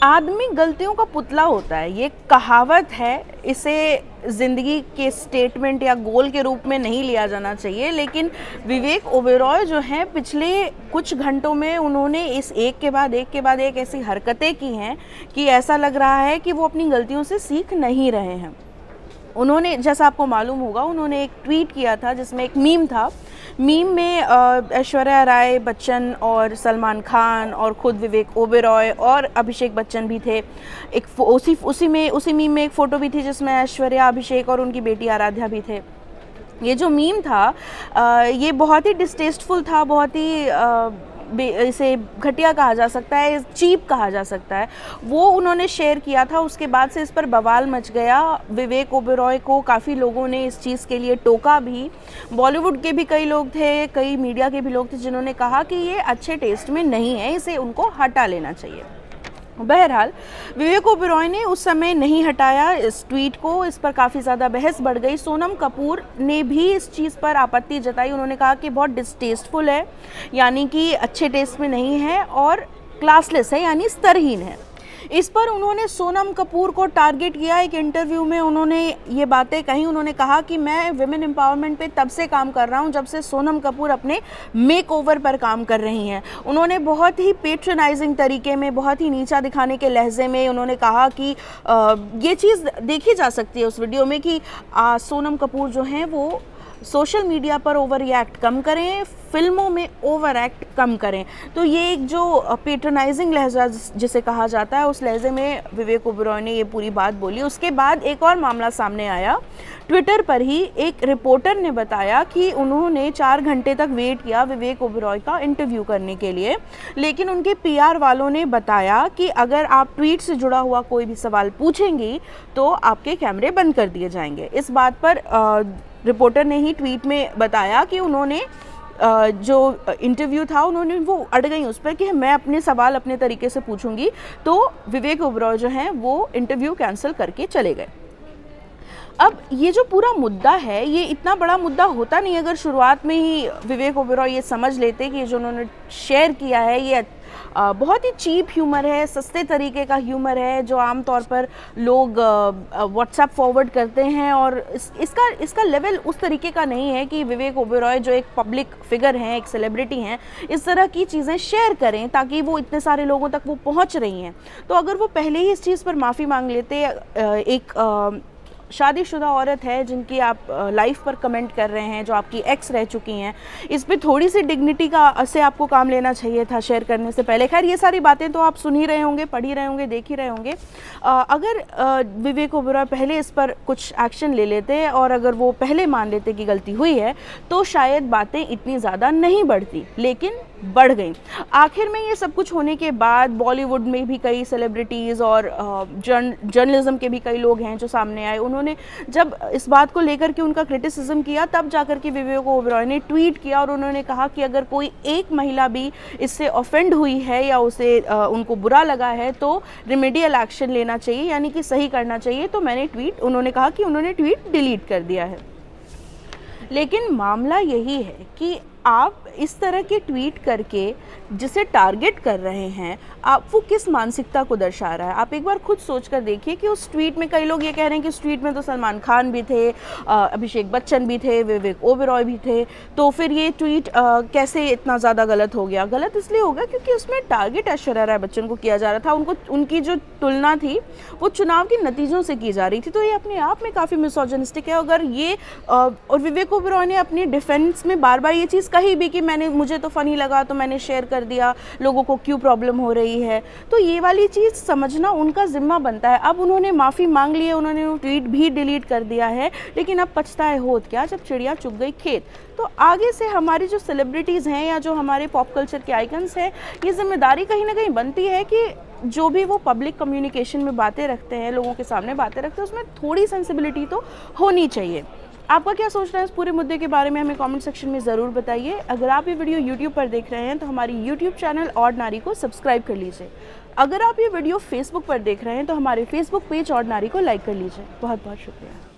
आदमी गलतियों का पुतला होता है, ये कहावत है। इसे ज़िंदगी के स्टेटमेंट या गोल के रूप में नहीं लिया जाना चाहिए, लेकिन विवेक ओबेरॉय जो हैं पिछले कुछ घंटों में उन्होंने इस एक के बाद एक ऐसी हरकतें की हैं कि ऐसा लग रहा है कि वो अपनी गलतियों से सीख नहीं रहे हैं। उन्होंने, जैसा आपको मालूम होगा, उन्होंने एक ट्वीट किया था जिसमें एक मीम था। मीम में ऐश्वर्या राय बच्चन और सलमान खान और ख़ुद विवेक ओबेरॉय और अभिषेक बच्चन भी थे। एक उसी मीम में एक फ़ोटो भी थी जिसमें ऐश्वर्या, अभिषेक और उनकी बेटी आराध्या भी थे। ये जो मीम था ये बहुत ही डिस्टेस्टफुल था, बहुत ही इसे घटिया कहा जा सकता है, चीप कहा जा सकता है। वो उन्होंने शेयर किया था, उसके बाद से इस पर बवाल मच गया। विवेक ओबेरॉय को काफ़ी लोगों ने इस चीज़ के लिए टोका भी। बॉलीवुड के भी कई लोग थे, कई मीडिया के भी लोग थे जिन्होंने कहा कि ये अच्छे टेस्ट में नहीं है, इसे उनको हटा लेना चाहिए। बहरहाल विवेक ओबेरॉय ने उस समय नहीं हटाया इस ट्वीट को, इस पर काफ़ी ज़्यादा बहस बढ़ गई। सोनम कपूर ने भी इस चीज़ पर आपत्ति जताई। उन्होंने कहा कि बहुत डिसटेस्टफुल है, यानी कि अच्छे टेस्ट में नहीं है और क्लासलेस है, यानी स्तरहीन है। इस पर उन्होंने सोनम कपूर को टारगेट किया। एक इंटरव्यू में उन्होंने ये बातें कही। उन्होंने कहा कि मैं विमेन एम्पावरमेंट पे तब से काम कर रहा हूँ जब से सोनम कपूर अपने मेकओवर पर काम कर रही हैं। उन्होंने बहुत ही पेट्रोनाइजिंग तरीके में, बहुत ही नीचा दिखाने के लहजे में उन्होंने कहा कि ये चीज़ देखी जा सकती है उस वीडियो में कि सोनम कपूर जो हैं वो सोशल मीडिया पर ओवर रिएक्ट कम करें, फिल्मों में ओवर एक्ट कम करें। तो ये एक जो पेट्रोनाइजिंग लहजा जिसे कहा जाता है, उस लहजे में विवेक ओबेरॉय ने ये पूरी बात बोली। उसके बाद एक और मामला सामने आया। ट्विटर पर ही एक रिपोर्टर ने बताया कि उन्होंने 4 घंटे तक वेट किया विवेक ओबेरॉय का इंटरव्यू करने के लिए, लेकिन उनके पीआर वालों ने बताया कि अगर आप ट्वीट से जुड़ा हुआ कोई भी सवाल पूछेंगी तो आपके कैमरे बंद कर दिए जाएंगे। इस बात पर रिपोर्टर ने ही ट्वीट में बताया कि उन्होंने जो इंटरव्यू था उन्होंने वो अड़ गई उस पर कि मैं अपने सवाल अपने तरीके से पूछूंगी, तो विवेक ओबेरॉय जो हैं वो इंटरव्यू कैंसिल करके चले गए। अब ये जो पूरा मुद्दा है, ये इतना बड़ा मुद्दा होता नहीं अगर शुरुआत में ही विवेक ओबेरॉय ये समझ लेते कि जो उन्होंने शेयर किया है ये बहुत ही चीप ह्यूमर है, सस्ते तरीके का ह्यूमर है जो आमतौर पर लोग व्हाट्सएप फॉरवर्ड करते हैं। और इसका लेवल उस तरीके का नहीं है कि विवेक ओबेरॉय जो एक पब्लिक फिगर हैं, एक सेलिब्रिटी हैं, इस तरह की चीज़ें शेयर करें ताकि वो इतने सारे लोगों तक वो पहुंच रही हैं। तो अगर वो पहले ही इस चीज़ पर माफ़ी मांग लेते, एक शादीशुदा औरत है जिनकी आप लाइफ पर कमेंट कर रहे हैं, जो आपकी एक्स रह चुकी हैं, इस पे थोड़ी सी डिग्निटी का से आपको काम लेना चाहिए था शेयर करने से पहले। खैर ये सारी बातें तो आप सुन ही रहे होंगे, पढ़ ही रहे होंगे, देख ही रहे होंगे। अगर विवेक ओबेरॉय पहले इस पर कुछ एक्शन ले लेते और अगर वो पहले मान लेते कि गलती हुई है तो शायद बातें इतनी ज़्यादा नहीं बढ़ती, लेकिन बढ़ गई। आखिर में ये सब कुछ होने के बाद बॉलीवुड में भी कई सेलिब्रिटीज़ और जर्नलिज्म के भी कई लोग हैं जो सामने आए। उन्होंने जब इस बात को लेकर के उनका क्रिटिसिज्म किया, तब जाकर के विवेक ओबेरॉय ने ट्वीट किया और उन्होंने कहा कि अगर कोई एक महिला भी इससे ऑफेंड हुई है या उसे उनको बुरा लगा है तो रेमेडियल एक्शन लेना चाहिए, यानी कि सही करना चाहिए। तो उन्होंने कहा कि उन्होंने ट्वीट डिलीट कर दिया है। लेकिन मामला यही है कि आप इस तरह के ट्वीट करके जिसे टारगेट कर रहे हैं, आप वो किस मानसिकता को दर्शा रहा है। आप एक बार खुद सोच कर देखिए कि उस ट्वीट में कई लोग ये कह रहे हैं कि उस ट्वीट में तो सलमान खान भी थे, अभिषेक बच्चन भी थे, विवेक ओबेरॉय भी थे, तो फिर ये ट्वीट कैसे इतना ज़्यादा गलत हो गया। गलत इसलिए होगा क्योंकि उसमें टारगेट ऐश्वर्या राय बच्चन को किया जा रहा था। उनकी जो तुलना थी वो चुनाव के नतीजों से की जा रही थी। तो ये अपने आप में काफ़ी मिसोजिनिस्टिक है। अगर ये और विवेक ओबेरॉय ने अपनी डिफेंस में बार बार ये चीज़ कही भी कि मुझे तो फ़नी लगा तो मैंने शेयर कर दिया, लोगों को क्यों प्रॉब्लम हो रही है, तो ये वाली चीज़ समझना उनका ज़िम्मा बनता है। अब उन्होंने माफ़ी मांग ली है, उन्होंने ट्वीट भी डिलीट कर दिया है, लेकिन अब पछताए होत क्या जब चिड़िया चुग गई खेत। तो आगे से हमारी जो सेलिब्रिटीज़ हैं या जो हमारे पॉप कल्चर के आइकन्स हैं, ये जिम्मेदारी कहीं ना कहीं बनती है कि जो भी वो पब्लिक कम्युनिकेशन में बातें रखते हैं, लोगों के सामने बातें रखते हैं, उसमें थोड़ी सेंसिबिलिटी तो होनी चाहिए। आपका क्या सोचना है इस पूरे मुद्दे के बारे में, हमें कमेंट सेक्शन में ज़रूर बताइए। अगर आप ये वीडियो YouTube पर देख रहे हैं तो हमारी YouTube चैनल ऑर्डिनरी को सब्सक्राइब कर लीजिए। अगर आप ये वीडियो Facebook पर देख रहे हैं तो हमारे Facebook पेज ऑर्डिनरी को लाइक कर लीजिए। बहुत बहुत शुक्रिया।